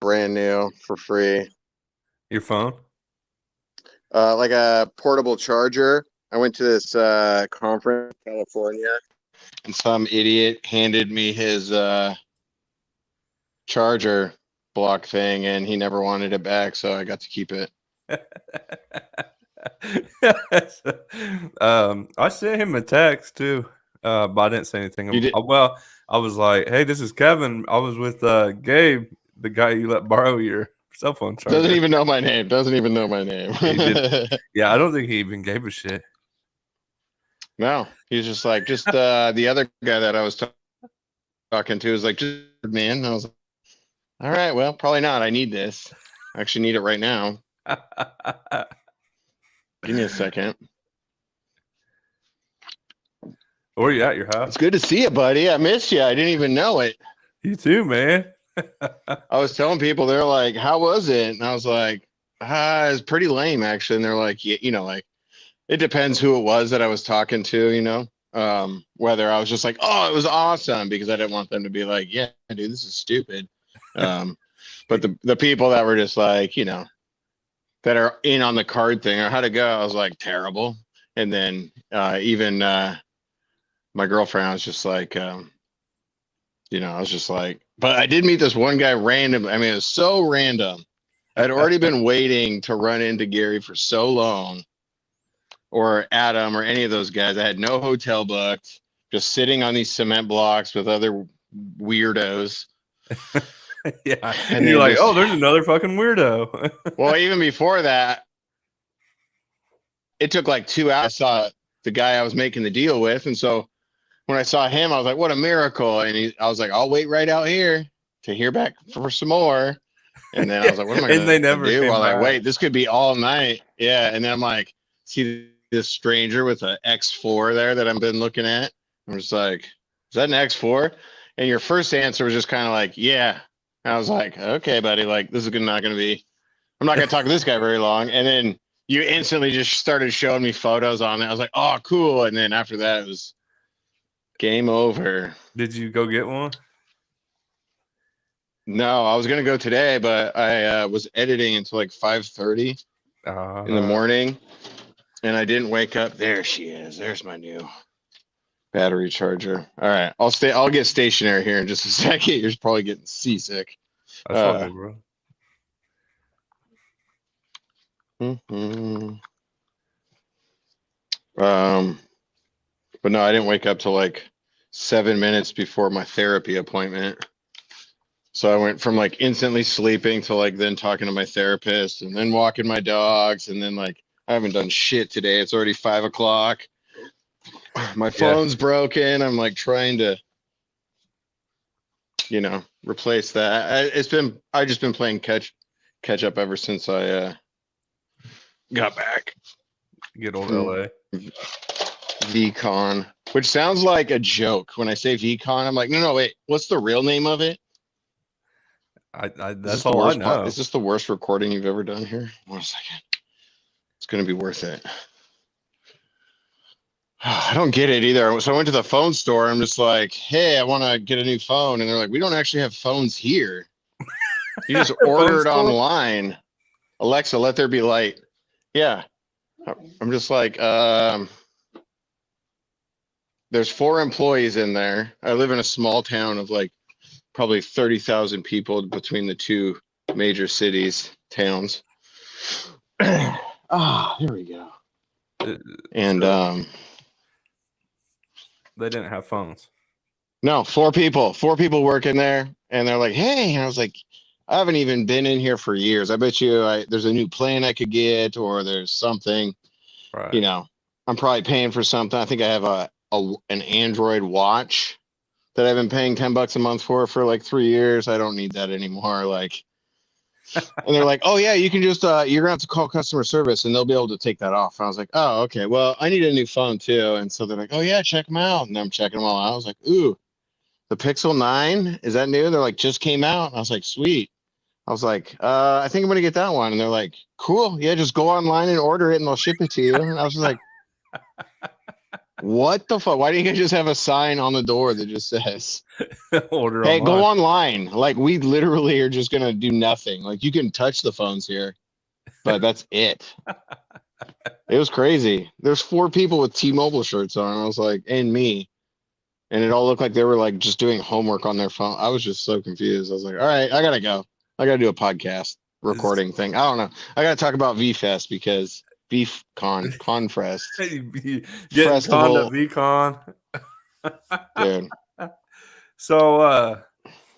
brand new for free. Your phone? Like a portable charger. I went to this conference in California, and some idiot handed me his charger block thing, and he never wanted it back, so I got to keep it. I sent him a text too, but I didn't say anything. You did Well, I was like, "Hey, this is Kevin. I was with Gabe, the guy you let borrow your cell phone doesn't charger." even know my name. Doesn't even know my name. He did. Yeah, I don't think he even gave a shit. No, he's just like the other guy that I was talking to is like just man. I was like, all right, well, probably not. I need this. I actually need it right now. Give me a second. Or you at your house? It's good to see you, buddy. I missed you. I didn't even know it. You too, man. I was telling people, they're like, "How was it?" And I was like, it's pretty lame, actually." And they're like, "Yeah, like it depends who it was that I was talking to, whether I was just like, oh, it was awesome,' because I didn't want them to be like, yeah, dude, this is stupid." Um, but the people that were just like, that are in on the card thing or how'd it go, I was like, terrible. And then even my girlfriend, I was just like, I was just like, but I did meet this one guy random. I mean, it was so random. I'd already been waiting to run into Gary for so long, or Adam, or any of those guys. I had no hotel booked, just sitting on these cement blocks with other weirdos. Yeah, And and you're then like, just, "Oh, there's another fucking weirdo." well, even before that, it took like 2 hours. I saw the guy I was making the deal with. And so when I saw him, I was like, what a miracle. And I was like, I'll wait right out here to hear back for some more. And then I Yeah, was like, what am I and going they to never do came while I back. wait? This could be all night. Yeah. And then I'm like, see this stranger with an X4 there that I've been looking at. I'm just like, is that an X4? And your first answer was just kind of like, yeah. And I was like, okay, buddy, like this is not going to be, I'm not going to talk to this guy very long. And then you instantly just started showing me photos on it. I was like, oh, cool. And then after that, it was game over. Did you go get one? No, I was gonna go today, but I was editing until like 5:30 in the Uh, morning, and I didn't wake up. There she is. There's my new battery charger. All right, I'll stay. I'll get stationary here in just a second. You're probably getting seasick. that's all Uh, good, bro. mhm. um, but no, I didn't wake up till like 7 minutes before my therapy appointment. So I went from like instantly sleeping to like then talking to my therapist and then walking my dogs, and then like I haven't done shit today. It's already 5 o'clock. My Yeah, phone's broken. I'm like trying to, replace that. I just been playing catch up ever since I got back good old from LA. VCon, which sounds like a joke. When I say VCon, I'm like, no, no, wait, what's the real name of it? Is this That's the all I worst part? Is know. this the worst recording you've ever done here? 1 second. It's gonna be worth it. I don't get it either. So I went to the phone store. I'm just like, hey, I want to get a new phone. And they're like, we don't actually have phones here. You just Phone order it store? online. Alexa, let there be light. Yeah. I'm just like, there's 4 employees in there. I live in a small town of like probably 30,000 people between the two major cities, towns. Here we go. Uh, And So they didn't have phones. no, 4 people working there, and they're like, "Hey," and I was like, "I haven't even been in here for years. I bet you there's a new plan I could get, or there's something. Right. You know, I'm probably paying for something. I think I have an Android watch that I've been paying $10 a month for like 3 years. I don't need that anymore. Like, and they're like, "Oh yeah, you can just you're gonna have to call customer service, and they'll be able to take that off." And I was like, "Oh, okay. Well, I need a new phone too." And so they're like, "Oh yeah, check them out." And I'm checking them all out. I was like, "Ooh." The Pixel 9, is that new? They're like, just came out. And I was like, sweet. I was like, I think I'm gonna get that one. And they're like, cool. Yeah, just go online and order it and they'll ship it to you. And I was just like, What the fuck? Why do you guys just have a sign on the door that just says, Order "Hey, go online. online"? Like we literally are just gonna do nothing. Like you can touch the phones here, but that's it. It was crazy. There's 4 people with T-Mobile shirts on. I was like, and me, and it all looked like they were like just doing homework on their phone. I was just so confused. I was like, all right, I gotta go. I gotta do a podcast It's- recording thing. I don't know. I gotta talk about VFest because VFCon, Confrest, Getting conned at Festival, VCon. dude. So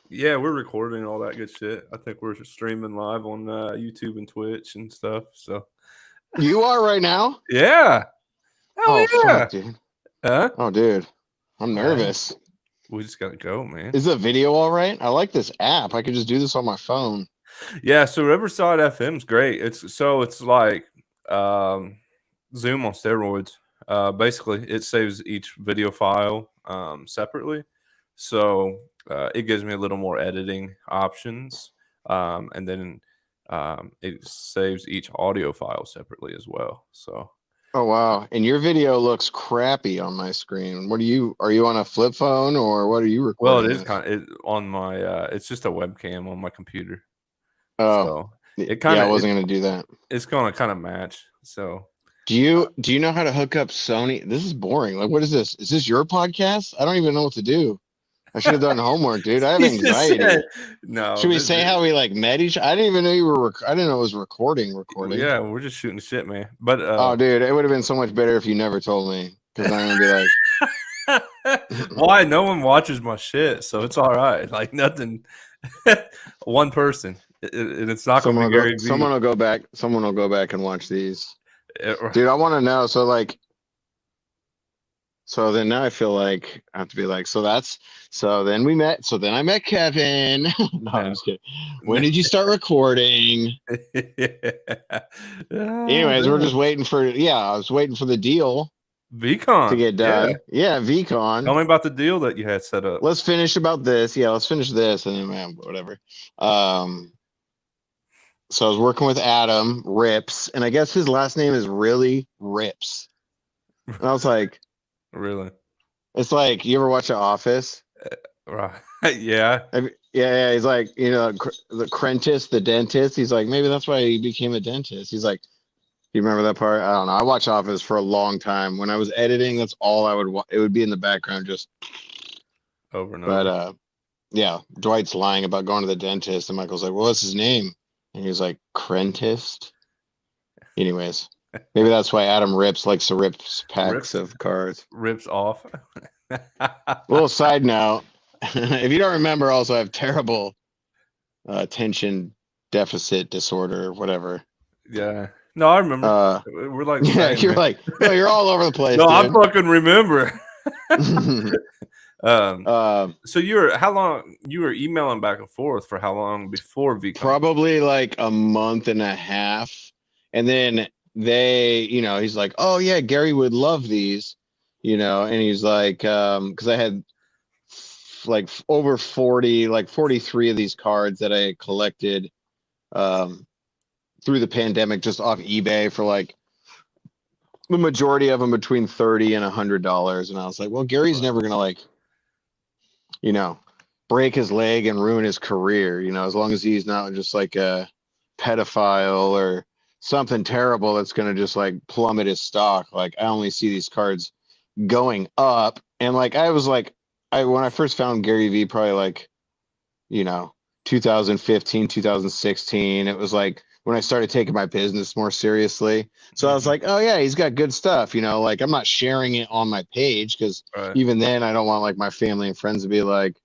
yeah, we're recording all that good shit. I think we're streaming live on YouTube and Twitch and stuff. So You are right now? yeah. Hell Oh yeah. fuck, dude. Huh? Oh, dude. I'm Hey, nervous. we just gotta go, man. Is the video all right? I like this app. I could just do this on my phone. Yeah, so Riverside FM's great. It's like um Zoom on steroids. Basically, it saves each video file separately, so it gives me a little more editing options, and then it saves each audio file separately as well. So, Oh wow. And your video looks crappy on my screen. What are you on a flip phone or what are you well, it recording is with? kind of on my. It's just a webcam on my computer, Oh, so it kind yeah, I of wasn't gonna do that. it's gonna kind of match. So, Do you know how to hook up Sony? This is boring. Like, what is this? Is this your podcast? I don't even know what to do. I should have done homework, dude. I have he just said, anxiety. "No, Should we say how we like met each? I didn't even know you were. I didn't know it was recording. well, Recording. yeah, we're just shooting the shit, man." But Oh, dude, it would have been so much better if you never told me. Because I'm gonna be like, why? No one watches my shit, so it's all right. Like nothing. One person, and it's not going to be Gary V. Someone will go back. Someone will go back and watch these, Eh, dude. I want to know. So like, so then now I feel like I have to be like, so that's so then we met. So then I met Kevin. No, I'm No, just kidding. When no. did you start recording? Ah, Anyways, we're damn. just waiting for. Yeah, I was waiting for the deal to VCon, get yeah. done. Yeah, Tell VCon. me about the deal that you had set up. Let's finish about this. Yeah, let's finish this, and then man, whatever. Um, so I was working with Adam Rips, and I guess his last name is really Rips. And I was like, Really? it's like you ever watch The Office? Right? Yeah. Yeah, he's like, the Crentist, the dentist. He's like, maybe that's why he became a dentist. He's like, you remember that part? I don't know. I watched Office for a long time. When I was editing, that's all I would. It would be in the background, just. Over and But over. yeah, Dwight's lying about going to the dentist, and Michael's like, well, what's his name? And he's like, Crentist. Anyways, maybe that's why Adam Rips likes to rip packs Rips of cards. rips off. Little side note: if you don't remember, also I have terrible attention deficit disorder, or whatever. Yeah. No, I remember. Uh, We're like the yeah, same, you're man. like, no, you're all over the place, No, I dude. fucking remember. um, uh, so how long you were emailing back and forth for how long before VCon? probably like a month and a half, and then he's like, oh yeah, Gary would love these, and he's like, because I had like over 40, like 43 of these cards that I had collected um, through the pandemic just off eBay for like the majority of them between $30 and $100. And I was like, well, Gary's Right. never gonna like, you know, break his leg and ruin his career, as long as he's not just like a pedophile or something terrible that's gonna just like plummet his stock. Like I only see these cards going up. And like I was like, when I first found Gary V, probably like, you know, 2015, 2016. It was like when I started taking my business more seriously. So I was Mhm. like, oh yeah, he's got good stuff, like I'm not sharing it on my page because Right. even then I don't want like my family and friends to be like,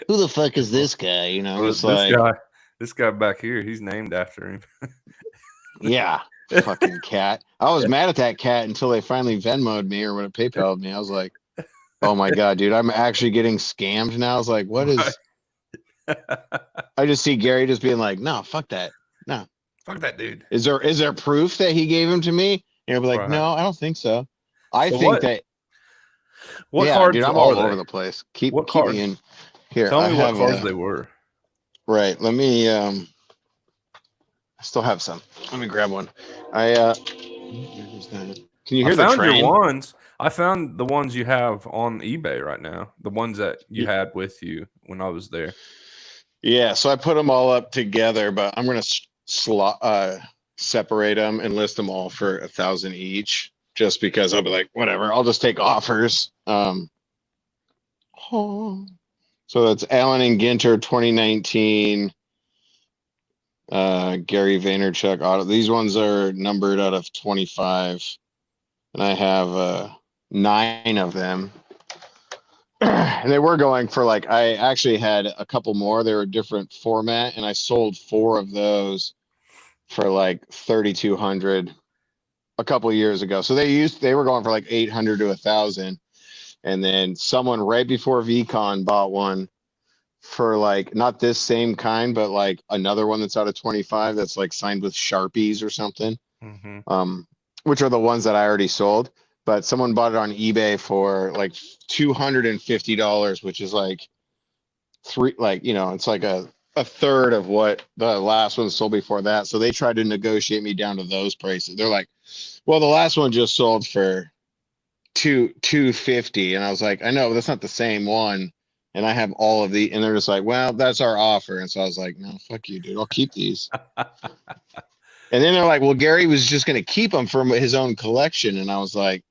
who the fuck is Well, this guy? I'm well, just like, this guy back here, he's named after him. yeah, fucking cat. I was mad at that cat until they finally Venmoed me or when it PayPal'd me. I was like, oh my God, dude, I'm actually getting scammed now. I was like, what Right. is I just see Gary just being like, no, fuck that. No. Fuck that dude. Is there proof that he gave him to me? And I'll be like, Right. no, I don't think so. I So think that, what yeah, dude, cards I'm are all they? over the place. Keep What keep me cards? in here. Tell I me what have cards they were. right. Let me I still have some. Let me grab one. I can you I hear the found your train? ones. I found the ones you have on eBay right now. The ones that you had with you when I was there. Yeah, so I put them all up together, but I'm gonna separate them and list them all for 1,000 each, just because I'll be like, whatever, I'll just take offers. So that's Allen and Ginter 2019, Gary Vaynerchuk auto. These ones are numbered out of 25, and I have 9 of them. And they were going for like, I actually had a couple more. They were different format, and I sold 4 of those for like 3,200 a couple of years ago. So they were going for like 800 to 1,000, and then someone right before VCon bought one for like not this same kind, but like another one that's out of 25 that's like signed with Sharpies or something. Which are the ones that I already sold. But someone bought it on eBay for like $250, which is like it's like a third of what the last one sold before that. So they tried to negotiate me down to those prices. They're like, well, the last one just sold for 250, and I was like, I know that's not the same one, and I have all of the, and they're just like, well, that's our offer. And so I was like, no, fuck you, dude, I'll keep these. And then they're like, well, Gary was just going to keep them for his own collection. And I was like,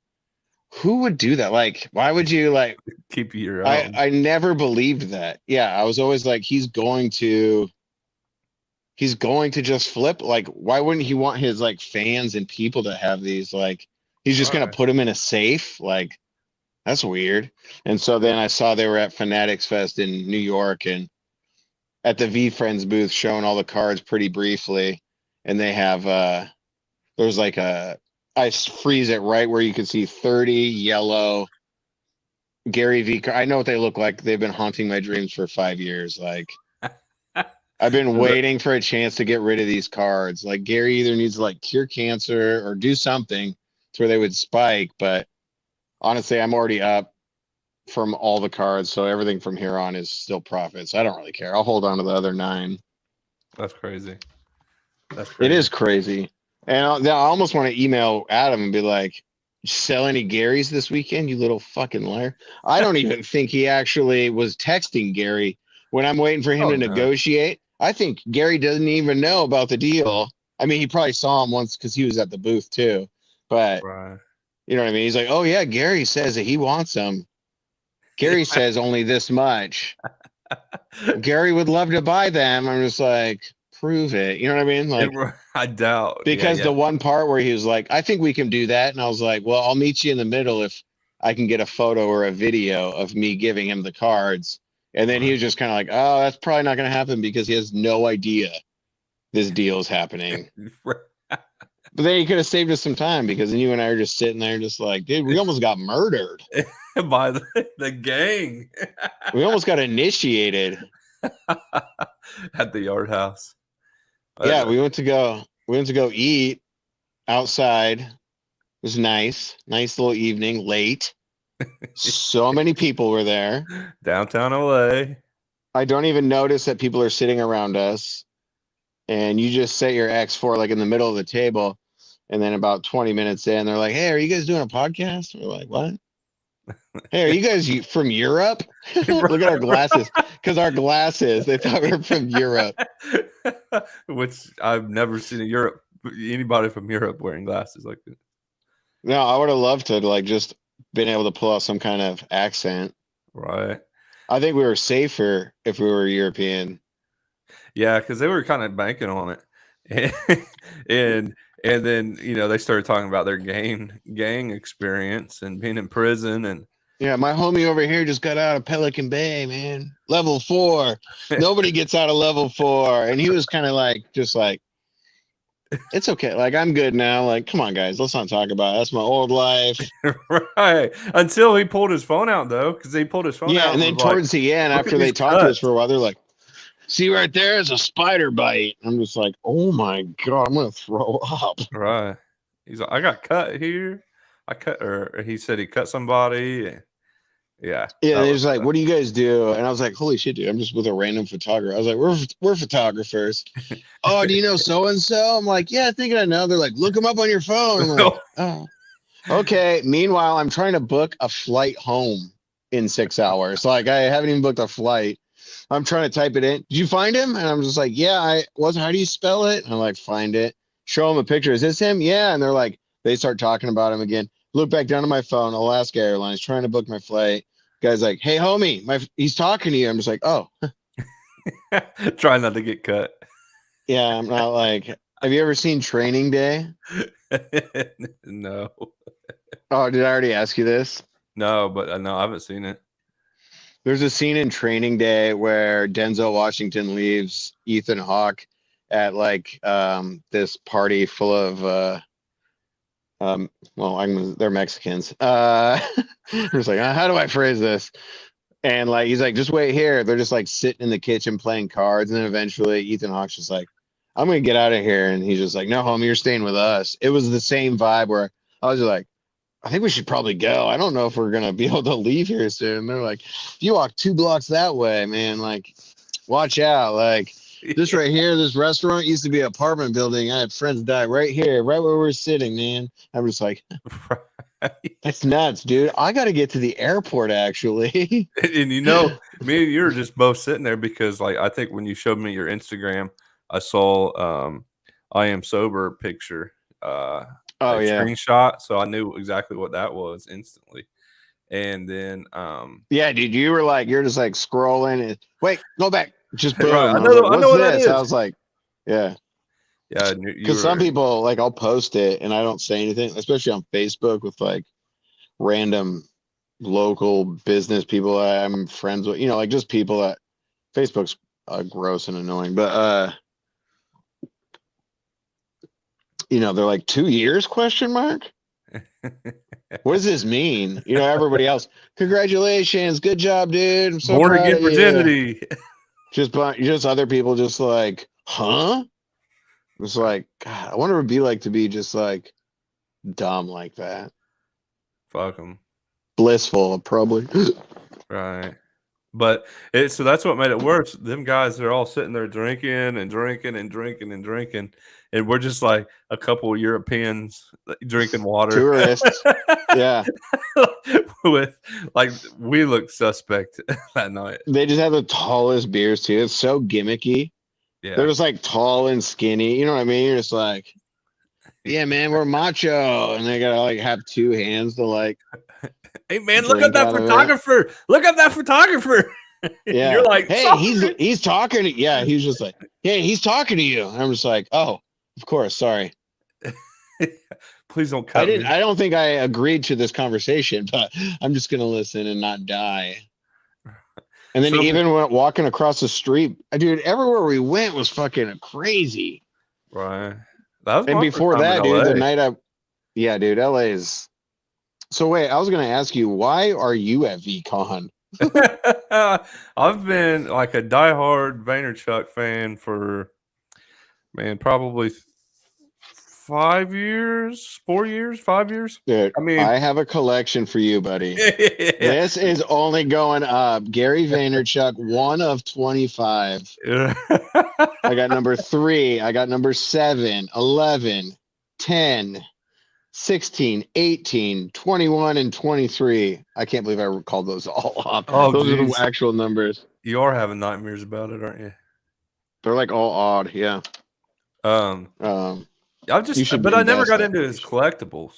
who would do that? Like, why would you like keep your own? I never believed that. Yeah. I was always like, he's going to just flip. Like, why wouldn't he want his like fans and people to have these? Like, he's just going to put them in a safe. Like, that's weird. And so then I saw they were at Fanatics Fest in New York and at the V Friends booth showing all the cards pretty briefly. And they have there's like I freeze it right where you can see 30 yellow Gary V. I know what they look like. They've been haunting my dreams for 5 years. Like, I've been waiting for a chance to get rid of these cards. Like, Gary either needs to like cure cancer or do something to where they would spike. But honestly, I'm already up from all the cards, so everything from here on is still profit. So I don't really care. I'll hold on to the other 9. That's crazy. It is crazy. And I almost want to email Adam and be like, sell any Garys this weekend, you little fucking liar. I don't even think he actually was texting Gary when I'm waiting for him to negotiate. I think Gary doesn't even know about the deal. I mean, he probably saw him once because he was at the booth too. But you know what I mean? He's like, oh yeah, Gary says that he wants them. Gary says only this much. Gary would love to buy them. I'm just like, prove it. You know what I mean? Like, I doubt. Because the one part where he was like, I think we can do that. And I was like, well, I'll meet you in the middle if I can get a photo or a video of me giving him the cards. And then he was just kind of like, oh, that's probably not going to happen because he has no idea this deal is happening. But then he could have saved us some time because then you and I are just sitting there just like, dude, we almost got murdered. By the gang. We almost got initiated. At the yard house. Yeah, we went to go eat outside. It was nice little evening, late. So many people were there. Downtown LA. I don't even notice that people are sitting around us. And you just set your X4 like in the middle of the table. And then about 20 minutes in, they're like, hey, are you guys doing a podcast? We're like, what? Hey, are you guys from Europe? Look at our glasses. Because our glasses, they thought we were from Europe. Which I've never seen anybody from Europe wearing glasses like that. No, I would have loved to like just been able to pull out some kind of accent. Right. I think we were safer if we were European. Yeah, because they were kind of banking on it. And then, they started talking about their gang experience and being in prison. And yeah, my homie over here just got out of Pelican Bay, man. Level 4. Nobody gets out of level 4. And he was kind of like, just like, it's okay. Like, I'm good now. Like, come on, guys. Let's not talk about it. That's my old life. Right. Until he pulled his phone out, though, because he pulled his phone out. Yeah, and then towards the end, after they talked to us for a while, they're like, see right there is a spider bite. I'm just like, oh my God, I'm going to throw up. Right. He's like, I got cut here. Or he said he cut somebody. Yeah. Yeah, they was like, what do you guys do? And I was like, holy shit, dude, I'm just with a random photographer. I was like, we're photographers. Oh, do you know so-and-so? I'm like, yeah, I think I know. They're like, look them up on your phone. I'm like, oh. Okay. Meanwhile, I'm trying to book a flight home in 6 hours. Like I haven't even booked a flight. I'm trying to type it in. Did you find him? And I'm just like, yeah, I was. How do you spell it? And I'm like, find it. Show him a picture. Is this him? Yeah. And they're like, they start talking about him again. Look back down to my phone. Alaska Airlines trying to book my flight. Guy's like, hey, homie, he's talking to you. I'm just like, oh, Try not to get cut. yeah. I'm not like. Have you ever seen Training Day? No, Oh, did I already ask you this? no, but no, I haven't seen it. There's a scene in Training Day where Denzel Washington leaves Ethan Hawke at like this party full of well, they're Mexicans. It's like, how do I phrase this? And like he's like, just wait here. They're just like sitting in the kitchen playing cards, and then eventually Ethan Hawke's just like, I'm gonna get out of here, and he's just like, no, homie, you're staying with us. It was the same vibe where I was just like, I think we should probably go. I don't know if we're gonna be able to leave here soon. And they're like, if you walk 2 blocks that way, man, like, watch out. Like this right here, this restaurant used to be an apartment building. I had friends die right here, right where we're sitting, man. I'm just like, that's nuts, dude. I got to get to the airport actually. And you know, me and you were just both sitting there because, like, I think when you showed me your Instagram, I saw I am sober picture, Oh like yeah, screenshot, so I knew exactly what that was instantly. And then, yeah, dude. You were like, you're just like scrolling and wait, go back, just right, boom. I was like, I know what's what that this? I is. was like, yeah. Yeah, you Because some were people like I'll post it and I don't say anything, especially on Facebook with like random local business people I'm friends with, like just people that Facebook's gross and annoying. But they're like 2 years question mark. What does this mean? Everybody else, congratulations, good job, dude. I'm so born proud again of you. virginity. Just other people just like, huh? It's like, God, I wonder what it'd be like to be just like dumb like that. Fuck them. Blissful, probably. Right. But so that's what made it worse. Them guys, they're all sitting there drinking and drinking and drinking and drinking, and we're just like a couple of Europeans drinking water. Tourists. Yeah. With like, we look suspect that night. They just have the tallest beers too. It's so gimmicky. They're Yeah. just like tall and skinny. You know what I mean? You're just like, yeah, man, we're macho. And they gotta like have two hands to like Hey man, look up drink that out of it. photographer. Look up that photographer. You're Yeah. like, Hey, sorry. he's talking yeah, he's just like, hey, he's talking to you. And I'm just like, oh, of course, sorry. Please don't cut me. I don't think I agreed to this conversation, but I'm just gonna listen and not die. And then So, even when walking across the street, dude, everywhere we went was fucking crazy. right. That was And my first before time in that, dude, the LA. night yeah, dude, LA is. So wait, I was gonna ask you, why are you at VCon? I've been like a diehard Vaynerchuk fan for, man, probably 5 years, 4 years, 5 years. Dude, I mean, I have a collection for you, buddy. yeah. This is only going up. Gary Vaynerchuk, one of 25. I got number 3. I got number 7, 11, 10, 16, 18, 21, and 23. I can't believe I called those all off. Oh, Those are the geez. actual numbers. You are having nightmares about it, aren't you? They're like all odd. Yeah. Um, Um, you should but I never invest got that. into his collectibles.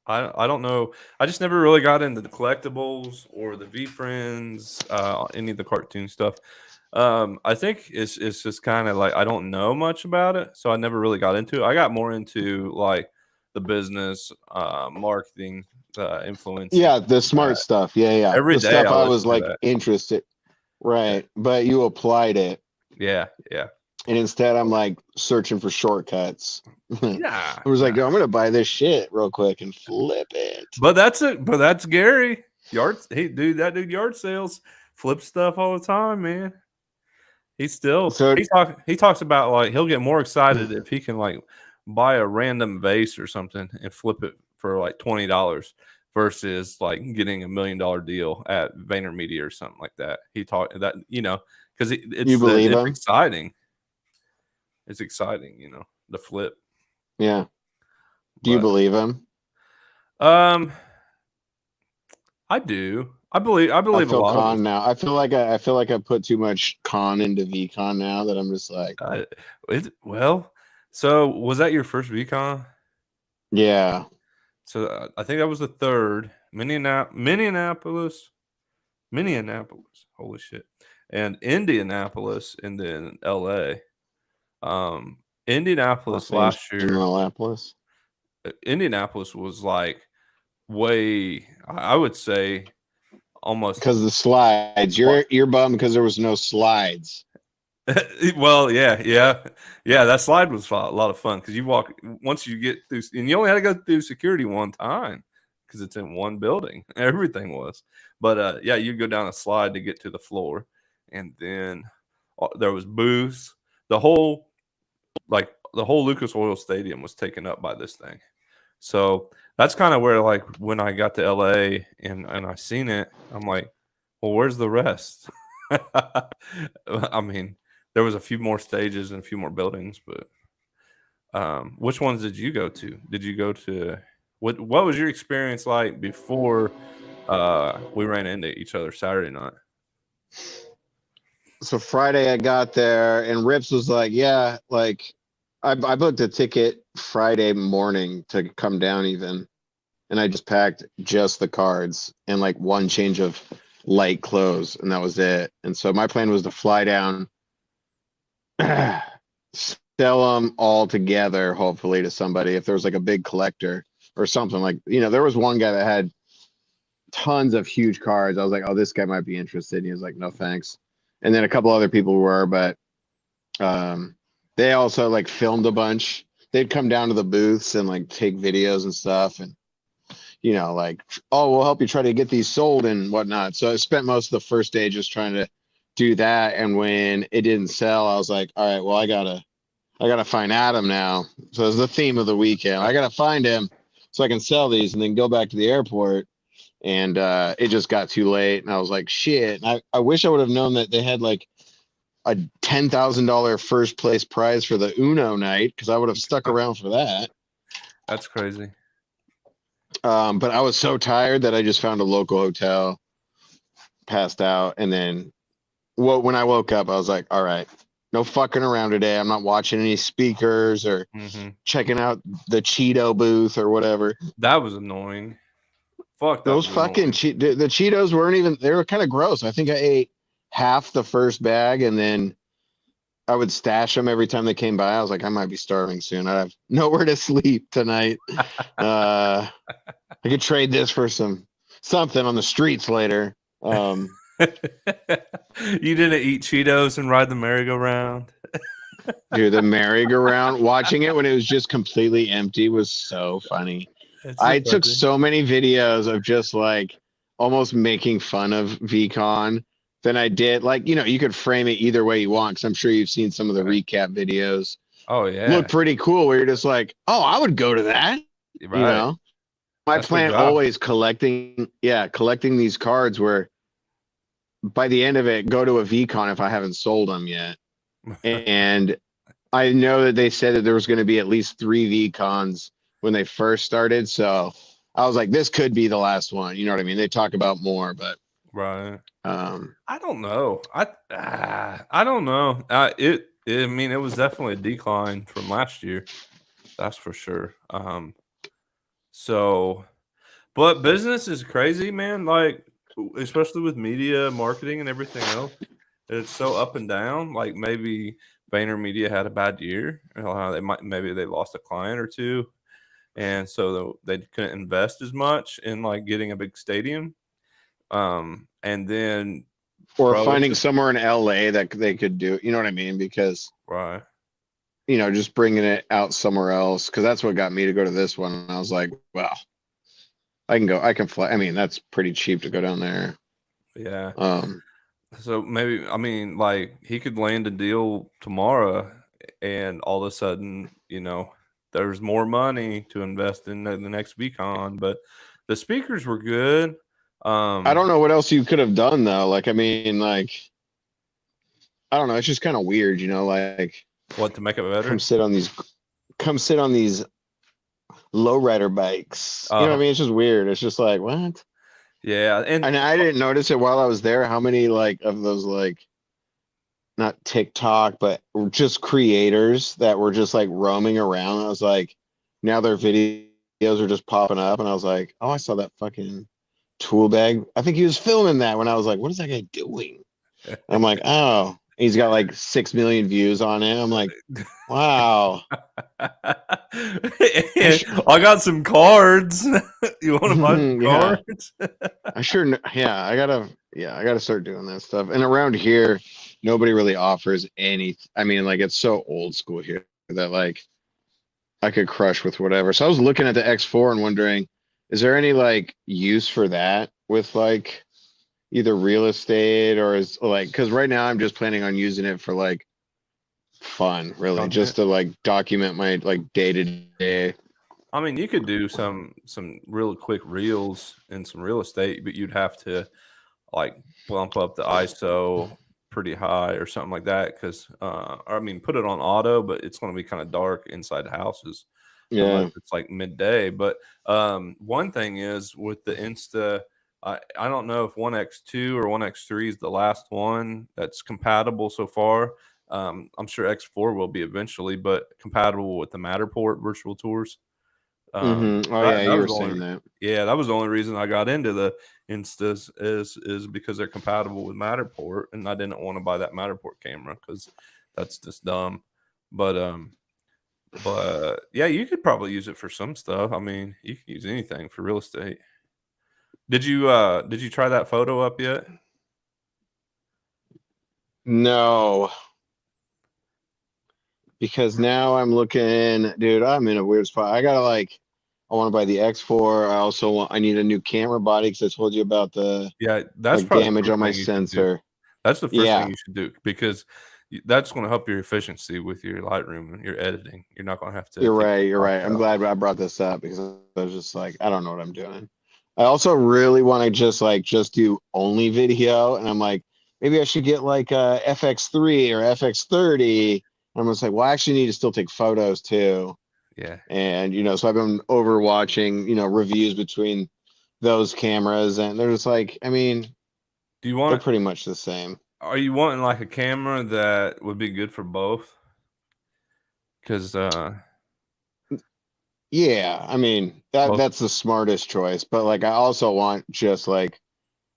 I don't know. I just never really got into the collectibles or the V Friends, any of the cartoon stuff. I think it's just kind of like I don't know much about it, so I never really got into it. I got more into like the business, marketing, influencing. Yeah, the smart stuff. Yeah, yeah. Every The day stuff I I listen was to like that. interested. Yeah, Right. But you applied it. yeah, yeah. And instead I'm like searching for shortcuts. I Nah, was like, nah. I'm gonna buy this shit real quick and flip it. But that's it. But that's Gary. That dude yard sales, flips stuff all the time, man. So He talks about like he'll get more excited if he can like buy a random vase or something and flip it for like $20 versus like getting $1 million deal at VaynerMedia or something like that. He talked that, because you believe it's him? exciting. It's exciting, the flip. Yeah. Do you But believe him? Um, I do. I I believe a feel lot of us. con now. I feel like I put too much con into VCon now that I'm just like, I, well, so was that your first VCon? yeah, So I think that was the third. Minneapolis. Holy shit! And Indianapolis, and then LA. Indianapolis Los last year. Angeles. Indianapolis was like way. I would say almost. Because the slides, you're bummed because there was no slides. Well, yeah. That slide was a lot of fun because you walk once you get through, and you only had to go through security one time because it's in one building. Everything was, but yeah, you go down a slide to get to the floor, and then there was booths. The whole the whole Lucas Oil Stadium was taken up by this thing. So that's kind of where, like, when I got to LA and I seen it, I'm like, well, where's the rest? I mean, there was a few more stages and a few more buildings, but which ones did you go to? Did you go to what was your experience like before we ran into each other Saturday night? So Friday I got there and Rips was like, yeah, like I booked a ticket Friday morning to come down even. And I just packed just the cards and like one change of light clothes, and that was it. And so my plan was to fly down, sell them all together, hopefully to somebody if there was like a big collector or something. Like, there was one guy that had tons of huge cards. I was like, oh, this guy might be interested. And he was like, no, thanks. And then a couple other people were, but um, they also like filmed a bunch. They'd come down to the booths and like take videos and stuff. And like, oh, we'll help you try to get these sold and whatnot. So I spent most of the first day just trying to do that. And when it didn't sell, I was like, all right, well, I gotta find Adam now. So it's the theme of the weekend. I gotta find him so I can sell these and then go back to the airport. And it just got too late. And I was like, shit. And I wish I would have known that they had like a $10,000 first place prize for the Uno night because I would have stuck around for that. That's crazy. But I was so tired that I just found a local hotel, passed out, and then when I woke up, I was like, all right, no fucking around today. I'm not watching any speakers or Hmm. checking out the Cheeto booth or whatever. That was annoying. Fuck, that Those was fucking annoying. the Cheetos weren't even, they were kind of gross. I think I ate half the first bag and then I would stash them every time they came by. I was like, I might be starving soon. I have nowhere to sleep tonight. I could trade this for something on the streets later. You didn't eat Cheetos and ride the merry-go-round? Dude, the merry-go-round, watching it when it was just completely empty was so funny. It's I took depressing. so many videos of just like almost making fun of VCon than I did. Like, you could frame it either way you want, because I'm sure you've seen some of the Right. recap videos. Oh, Look yeah. pretty cool where you're just like, oh, I would go to that. You're You right. know, my That's their plan job. always collecting these cards where by the end of it, go to a VCon if I haven't sold them yet. And I know that they said that there was going to be at least 3 VCons when they first started. So I was like, this could be the last one. You know what I mean? They talk about more, but Right. um, I don't know. I don't know. I mean, it was definitely a decline from last year. That's for sure. So, but business is crazy, man. Like, especially with media, marketing, and everything else. It's so up and down. Like, maybe VaynerMedia had a bad year. Maybe they lost a client or two, and so they couldn't invest as much in like getting a big stadium. And then or pro finding to somewhere in LA that they could do. You know what I mean? Because right. just bringing it out somewhere else. Because that's what got me to go to this one. And I was like, well, I can go. I can fly. I mean, that's pretty cheap to go down there. Yeah. Um, So maybe I mean like he could land a deal tomorrow and all of a sudden, there's more money to invest in the next Beacon, but the speakers were good. I Um don't know what else you could have done though. Like, I mean, like, I don't know. It's just kind of weird, like what to make it come better? sit on these, come sit on these lowrider bikes. You know what I Uh, mean? It's just weird. It's just like, what? yeah, and And I didn't notice it while I was there, how many like of those like not TikTok, but just creators that were just like roaming around. I was like, now their videos are just popping up, and I was like, oh, I saw that fucking tool bag. I think he was filming that when I was like, what is that guy doing? I'm like, oh, he's got like 6 million views on it. I'm like, wow. I sh I got some cards. You want to buy some yeah, cards? I sure. Yeah, I gotta start doing that stuff. And around here, nobody really offers any. I mean, like it's so old school here that like I could crush with whatever. So I was looking at the X4 and wondering, is there any like use for that with like either real estate or is like because right now I'm just planning on using it for like fun, really, just Content. to like document my like day to day. I mean, you could do some real quick reels in some real estate, but you'd have to like bump up the ISO pretty high or something like that. Because I mean, put it on auto, but it's going to be kind of dark inside houses unless Yeah. it's like midday. But one thing is with the Insta. I don't know if 1X2 or 1X3 is the last one that's compatible so far. I'm sure X4 will be eventually, but compatible with the Matterport virtual tours. Oh That yeah, that you was were the only saying that. yeah, that was the only reason I got into the Instas is because they're compatible with Matterport, and I didn't want to buy that Matterport camera because that's just dumb. But yeah, you could probably use it for some stuff. I mean, you can use anything for real estate. Did you try that photo up yet? No, because now I'm looking, dude, I'm in a weird spot. I gotta like, I want to buy the X4. I need a new camera body because I told you about the Yeah, that's like probably the damage first on my thing you should do. sensor. That's the first thing Yeah, you should do because that's going to help your efficiency with your Lightroom and your editing. You're not going to have to you're take right. the You're right. software I'm out. glad I brought this up because I was just like, I don't know what I'm doing. I also really want to just do only video, and I'm like, maybe I should get like a FX3 or FX30. I'm just like, well, I actually need to still take photos too. Yeah. And so I've been overwatching, reviews between those cameras, and they're just like, I mean, Do you they're want? pretty much the same. Are you wanting like a camera that would be good for both? Because Yeah, I mean, that both, that's the smartest choice, but like I also want just like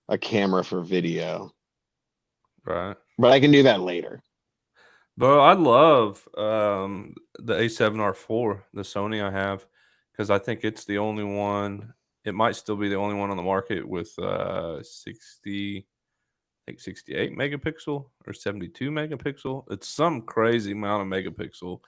a camera for video. right? But I can do that later. But I love the A7R4, the Sony I have, because I think it's the only one. It might still be the only one on the market with 60, I think 68 megapixel or 72 megapixel. It's some crazy amount of megapixel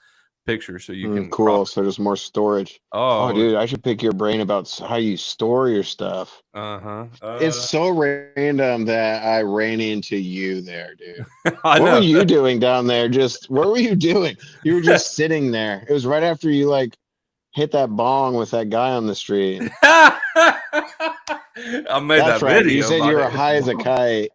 picture, so you can crop Cool. it. So there's more storage. Oh, Oh, dude, I should pick your brain about how you store your stuff. uh-huh. It's so random that I ran into you there, dude. I What were know. you doing down there? Just what were you doing? You were just sitting there. It was right after you like hit that bong with that guy on the street. I made That's that right. You video said about you were hitting the high as a ball. kite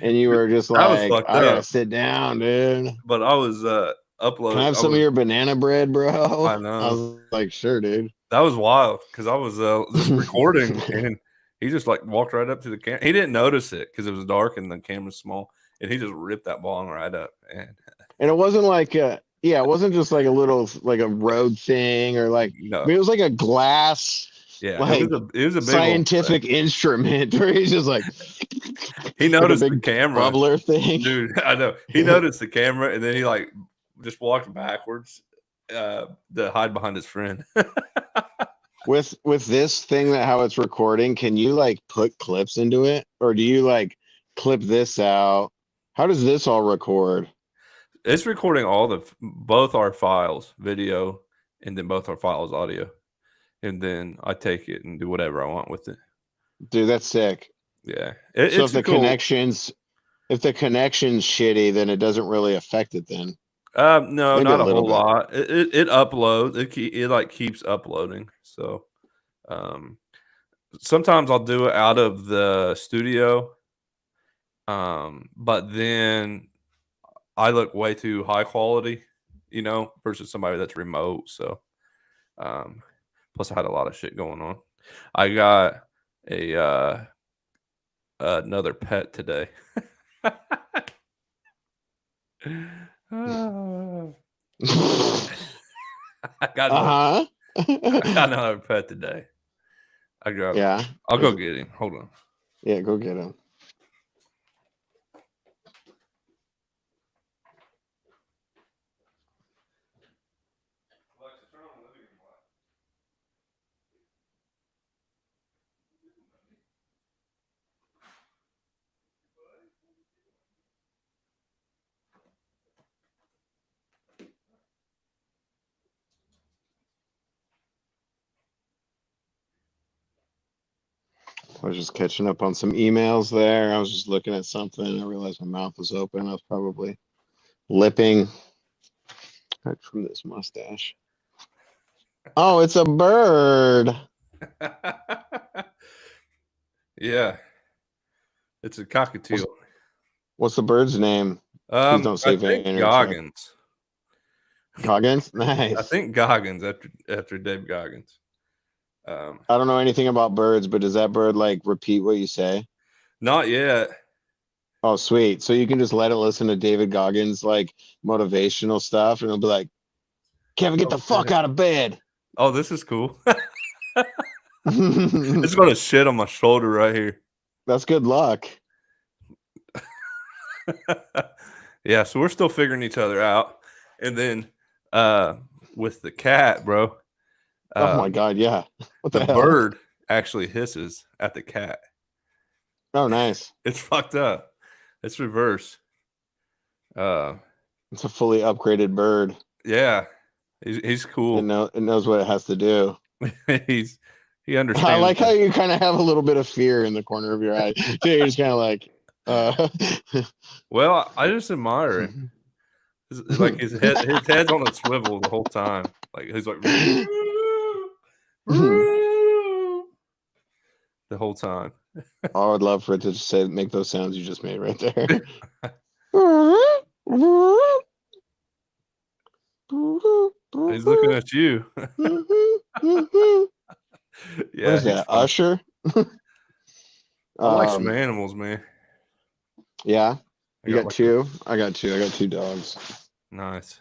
and you were just That was like, fucked I gotta up. sit down, dude. But I was Can I upload. have some of your banana bread, bro? I I know was like, sure, dude. that was wild because I was just recording and he just like walked right up to the camera. He didn't notice it because it was dark and the camera's small, and he just ripped that ball right up. And And it wasn't like yeah, it wasn't just like a little like a road thing or like I no, mean it was like a glass yeah, like it was a big old thing. scientific instrument where he's just like He like a noticed the big camera, bubbler thing. dude. I know he noticed the camera, and then he like just walked backwards to hide behind his friend. With this thing that how it's recording, can you like put clips into it? Or do you like clip this out? How does this all record? It's recording all both our files, video, and then both our files, audio, and then I take it and do whatever I want with it. Dude, that's sick. Yeah, So it's a cool. if the connection's shitty, then it doesn't really affect it then. No, Maybe a not a little whole bit. lot. It uploads. It like keeps uploading. So um, sometimes I'll do it out of the studio, but then I look way too high quality, versus somebody that's remote. So, um, Plus, I had a lot of shit going on. I got a another pet today. I got another, Uh-huh. I got another pet today. Yeah. I'll go get him. Hold on. Yeah, go get him. I was just catching up on some emails there. I was just looking at something. I realized my mouth was open. I was probably lipping right from this mustache. Oh, it's a bird. Yeah, it's a cockatiel. What's the bird's name? Please don't I say think Vaynerchuk. Goggins. Goggins? I Nice. think Goggins after Dave Goggins. I don't know anything about birds, but does that bird like repeat what you say? Not yet. Oh, sweet. So you can just let it listen to David Goggins like motivational stuff and it'll be like, Kevin, get Oh the fuck shit. out of bed. Oh, this is cool. It's gonna shit on my shoulder right here. That's good luck. Yeah, so we're still figuring each other out. And then with the cat, bro, Oh my um, God, yeah. What the the hell? bird actually hisses at the cat. Oh, nice. It's fucked up. It's reverse. Uh, It's a fully upgraded bird. yeah, he's cool. It knows what it has to do. he's he I understands like how it. you kind of have a little bit of fear in the corner of your eye. So you're just kind of like, uh, Well, I just admire him. Like his head's on a swivel the whole time. Like he's like the whole time. I would love for it to just say, make those sounds you just made right there. He's looking at you. What Yeah, is he's that? fun. Usher? I like some Um, animals, man. yeah. I You got got like two? I got two. I got two dogs. nice.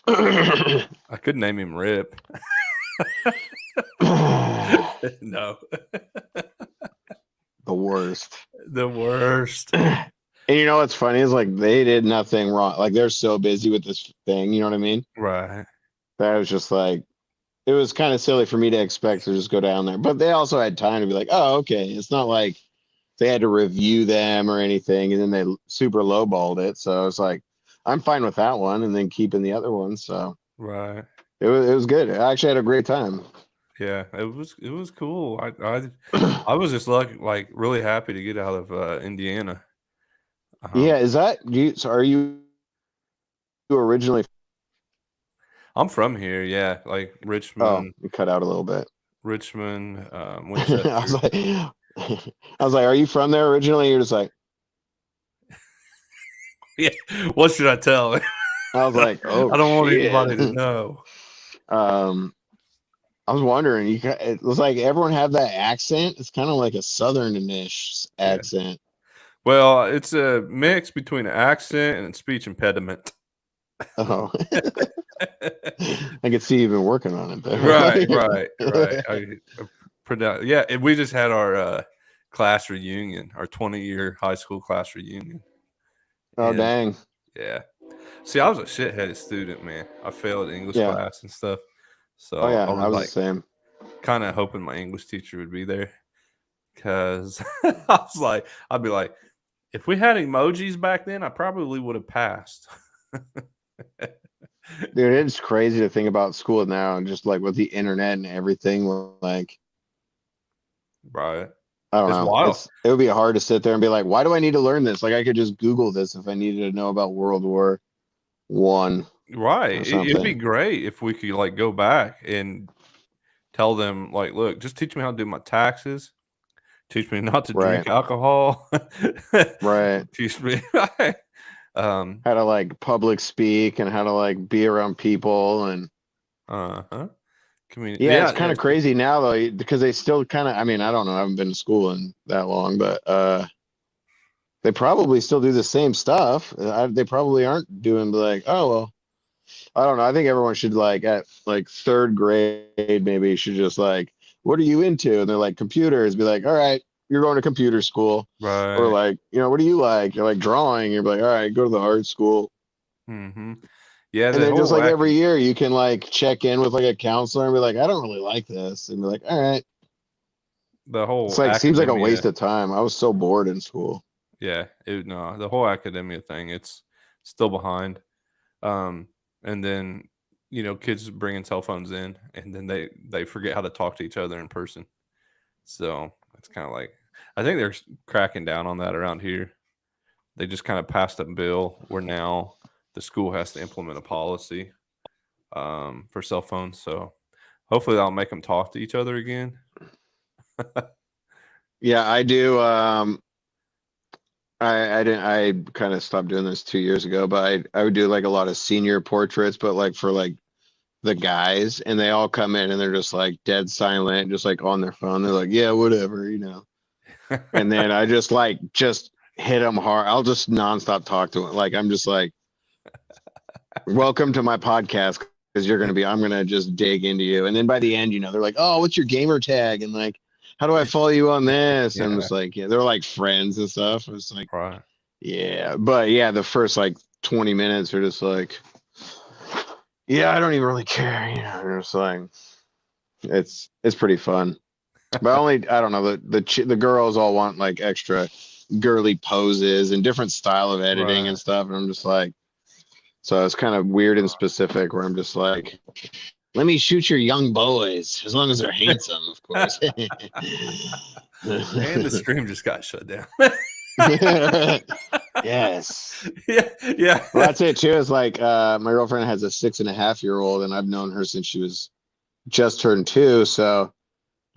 The I could name him Rip. No, worst. the worst. And you know what's funny is like they did nothing wrong. Like they're so busy with this thing, you know what I mean? Right. That was just like it was kind of silly for me to expect to just go down there. But they also had time to be like, oh, okay. It's not like they had to review them or anything, and then they super lowballed it. So it's like I'm fine with that one, and then keeping the other one. So Right. it was good. I actually had a great time. Yeah, it was cool. I was just like really happy to get out of Indiana. Yeah, is that you? So are you originally? I'm from here, yeah, like Oh, Richmond, you cut out a little bit. I was Winchester. like, I was like, are you from there originally? You're just like, Yeah, what should I tell? I was like, oh I don't want shit. anybody to know. um, I was wondering. It was like everyone have that accent. It's kind of like a southern-ish Yeah. accent. Well, it's a mix between an accent and speech impediment. Oh, I could see you've been working on it Right, right, right. though. Yeah, and we just had our class reunion, our 20-year high school class reunion. Oh, And dang. yeah. See, I was a shitheaded student, man. I failed English Yeah. class and stuff. Oh, So I yeah. I was was the like same. kind of hoping my English teacher would be there. Cause I'd be like, if we had emojis back then, I probably would have passed. Dude, it's crazy to think about school now and just like with the internet and everything. Like, Right. I don't It's know. wild. It would be hard to sit there and be like, why do I need to learn this? Like, I could just Google this if I needed to know about World War I Right. or It'd be something. great if we could like go back and tell them like, look, just teach me how to do my taxes. Teach me not to Right. drink alcohol. Right. Teach me um How to like public speak and how to like be around people and uh-huh. Yeah, it's kind Yeah. of crazy now though, because they still kind of. I mean, I don't know. I haven't been to school in that long, but they probably still do the same stuff. They probably aren't doing like, oh well, I don't know. I think everyone should like at like third grade maybe should just like, what are you into? And they're like computers. Be like, all right, you're going to computer school, or Right. like, what do you like? You're like drawing. You're like, all right, go to the art school. Mm-hmm. Yeah, And the then just whole like every year, you can like check in with like a counselor and be like, I don't really like this, and be like, all right. the It's whole like seems like a academia. waste of time. I was so bored in school. Yeah, no, the whole academia thing, it's still behind. Um, and then kids bringing cell phones in, and then they forget how to talk to each other in person. So it's kind of like I think they're cracking down on that around here. They just kind of passed a bill where now the school has to implement a policy for cell phones. So hopefully that'll make them talk to each other again. Yeah, I do. I didn't. I kind of stopped doing this 2 years ago, but I would do like a lot of senior portraits, but like for like the guys, and they all come in and they're just like dead silent, just like on their phone. They're like, yeah, whatever. And then I just hit them hard. I'll just nonstop talk to them. Like I'm just like, welcome to my podcast because I'm gonna just dig into you. And then by the end, they're like, oh, what's your gamer tag? And like, how do I follow you on this? And I'm Yeah, just like, yeah, they're like friends and stuff. It's like, right. yeah, but yeah, the first like 20 minutes are just like, yeah, I don't even really care. They're just like, it's pretty fun. But only I don't know the girls all want like extra girly poses and different style of editing Right. and stuff, and I'm just like, so it's kind of weird and specific where I'm just like, let me shoot your young boys as long as they're handsome, of course. And the stream just got shut down. Yes. Yeah, yeah. Well, that's it too. Is like my girlfriend has a 6.5-year-old, and I've known her since she was just turned 2. So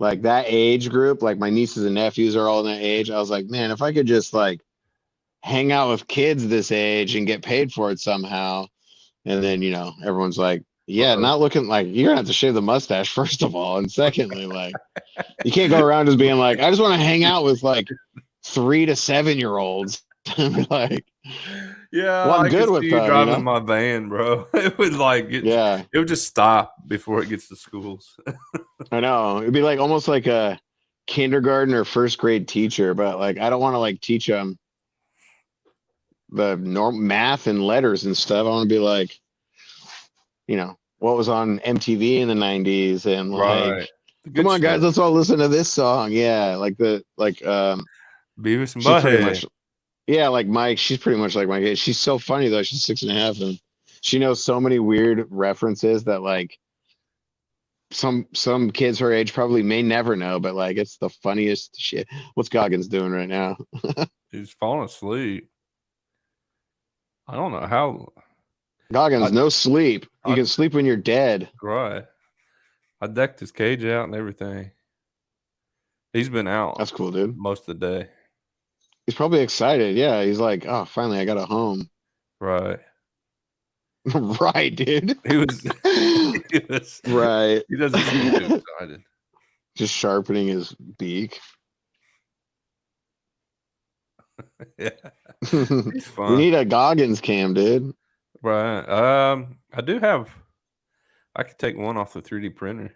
like that age group, like my nieces and nephews are all in that age. I was like, man, if I could just like hang out with kids this age and get paid for it somehow. And then, everyone's like, yeah, Uh-oh. not looking like you're gonna have to shave the mustache, first of all. And secondly, like you can't go around just being like, I just want to hang out with like 3 to 7-year-olds. Like, Yeah, well, I'm I could good see with you driving my van, bro. It would yeah, it would just stop before it gets to schools. I know. It'd be like almost like a kindergarten or first grade teacher, but like I don't want to like teach them the norm math and letters and stuff. I want to be like, what was on MTV in the 90s and Right. like, The come good on guys, stuff. let's all listen to this song. Yeah, like Beavis and she's pretty Butthead. much, yeah, like Mike, she's pretty much like my kid. She's so funny though. She's 6.5 and she knows so many weird references that like some kids her age probably may never know, but like it's the funniest shit. What's Goggins doing right now? He's falling asleep. I don't know how. Goggins, I, no sleep. You I can sleep when you're dead. right. I decked his cage out and everything. He's been out That's cool, dude. most of the day. He's probably excited. Yeah, he's like, oh, finally, I got a home. Right. Right, dude. He was. He was. Right. He doesn't seem too excited. Just sharpening his beak. Yeah. He's We fun. need a Goggins cam, dude. Right. I do have. I could take one off the 3D printer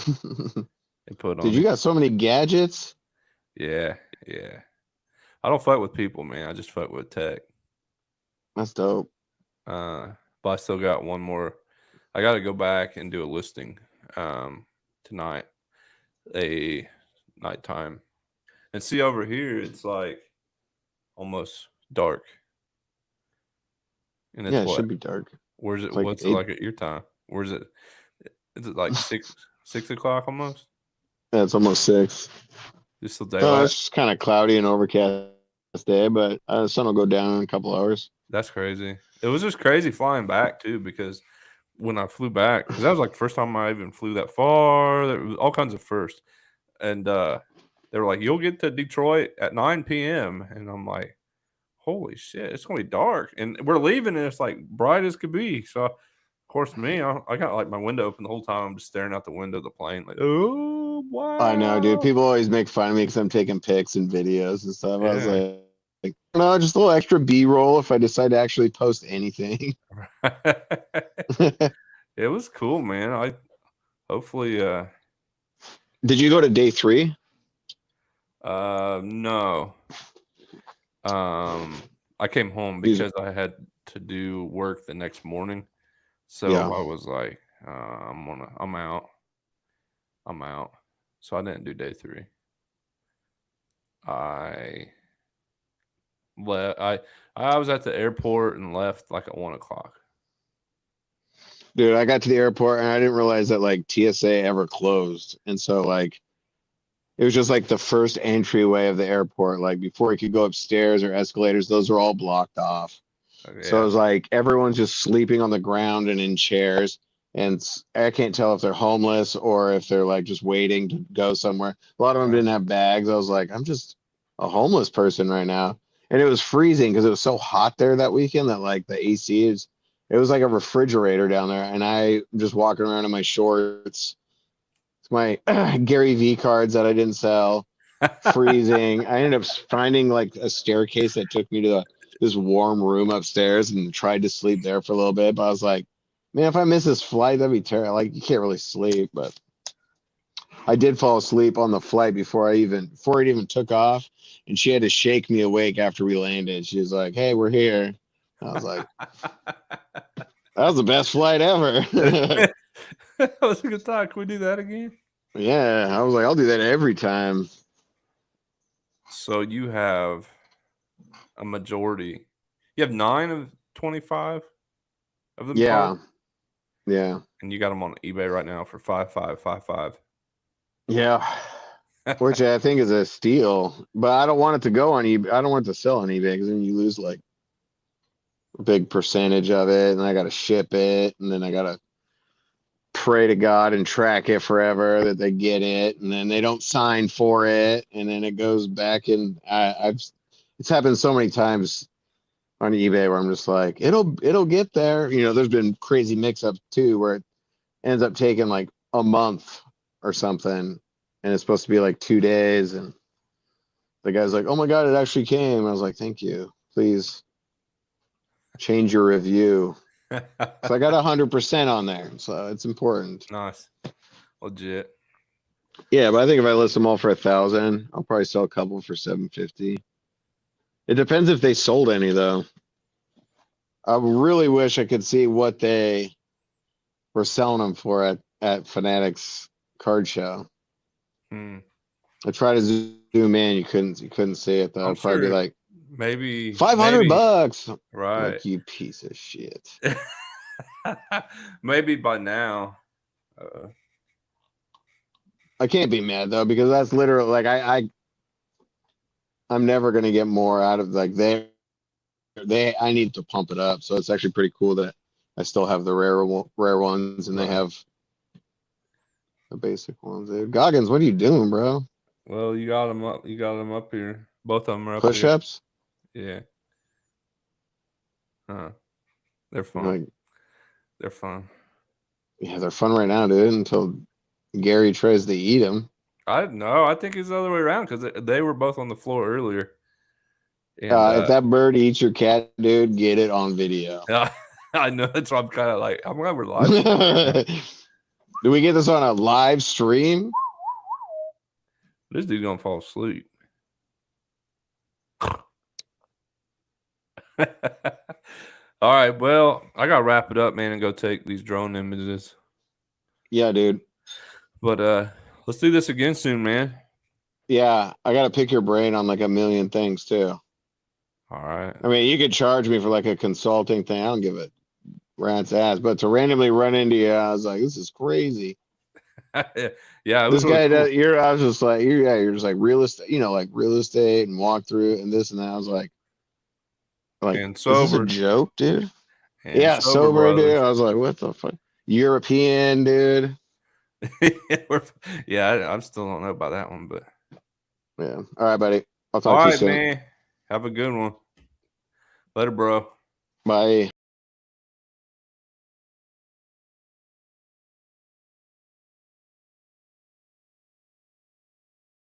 and put Dude, on you it. got so many gadgets. Yeah. Yeah. I don't fight with people, man. I just fight with tech. That's dope. Uh, but I still got one more. I got to go back and do a listing tonight, a nighttime. And see over here, it's like almost dark. And it's Yeah, it what? should be dark. Where's it? It's like What's it 8. like at your time? Where's it? Is it like 6 o'clock almost? Yeah, it's almost 6. Just the Oh, daylight? it's just kind of cloudy and overcast day, but the sun will go down in a couple hours. That's crazy. It was just crazy flying back too, because when I flew back, because that was like the first time I even flew that far. There was all kinds of firsts, and they were like, "You'll get to Detroit at 9 p.m." And I'm like, "Holy shit, it's gonna be dark!" And we're leaving, and it's like bright as could be. So, course, me, I got like my window open the whole time. I'm just staring out the window of the plane, like, oh I know, dude. wow, People always make fun of me because I'm taking pics and videos and stuff. I was yeah. no, just a little extra B-roll if I decide to actually post anything. It was cool, man. I hopefully Did you go to day 3? no. I came home These- because I had to do work the next morning. So Yeah. I was like, I'm out. I'm out. So I didn't do day 3. I left I was at the airport and left like at 1 o'clock. Dude, I got to the airport and I didn't realize that like TSA ever closed. And so like it was just like the first entryway of the airport. Like before you could go upstairs or escalators, those were all blocked off. So it Yeah. was like everyone's just sleeping on the ground and in chairs. And I can't tell if they're homeless or if they're like just waiting to go somewhere. A lot of them didn't have bags. I was like, I'm just a homeless person right now. And it was freezing because it was so hot there that weekend that like the AC is, it was like a refrigerator down there. And I just walking around in my shorts. It's my Gary V cards that I didn't sell, freezing. I ended up finding like a staircase that took me to this warm room upstairs and tried to sleep there for a little bit. But I was like, man, if I miss this flight, that'd be terrible. Like you can't really sleep, but I did fall asleep on the flight before it even took off. And she had to shake me awake after we landed. She was like, "Hey, we're here." I was like, "That was the best flight ever." That was a good time. Can we do that again? Yeah, I was like, "I'll do that every time." So you have a majority. You have 9 of 25 of them Yeah, total, yeah, and you got them on eBay right now for 5555. yeah. Which I think is a steal, but I don't want it to go on eBay. I don't want it to sell on eBay because then you lose like a big percentage of it, and I got to ship it, and then I got to pray to God and track it forever that they get it, and then they don't sign for it, and then it goes back. And it's happened so many times on eBay where I'm just like, it'll get there. You know, there's been crazy mix-ups too where it ends up taking like a month or something, and it's supposed to be like 2 days, and the guy's like, "Oh my God, it actually came." I was like, "Thank you. Please change your review." So I got 100% on there, so it's important. Nice. Legit. Yeah, but I think if I list them all for 1,000, I'll probably sell a couple for 750. It depends if they sold any though. I really wish I could see what they were selling them for at Fanatics card show. Hmm. I tried to zoom in, you couldn't see it though. I'm It'd probably be sure like maybe 500 bucks. right. Like you piece of shit. Maybe by now. Uh, I can't be mad though because that's literally like I'm never gonna get more out of like they I need to pump it up. So it's actually pretty cool that I still have the rare ones and they right. have the basic ones. Dude. Goggins, what are you doing, bro? Well, you got them up. You got them up here. Both of them are up Push here. ups? Yeah. Huh. They're fun. Like, They're fun. yeah, they're fun right now, dude. Until Gary tries to eat them. I know. I think it's the other way around because they were both on the floor earlier. And If that bird eats your cat, dude, get it on video. I know that's why I'm kind of like I'm glad we're live streaming right now. Do we get this on a live stream? This dude's gonna fall asleep. All right, well, I gotta wrap it up, man, and go take these drone images. Yeah, dude. But let's do this again soon, man. Yeah, I gotta pick your brain on like a million things too. All right. I mean, you could charge me for like a consulting thing. I don't give a rat's ass, but to randomly run into you, I was like, this is crazy. Yeah, it was This really guy, cool. I was just like, you're just like real estate, like real estate and walk through and this and that. I was like, And is this a sober. joke, dude? And Yeah, sober sober, dude. brothers. I was like, what the fuck? European, dude. Yeah, I still don't know about that one, but Yeah. All right, buddy. I'll all talk to you right, soon. man. Have a good one. Later, bro. Bye.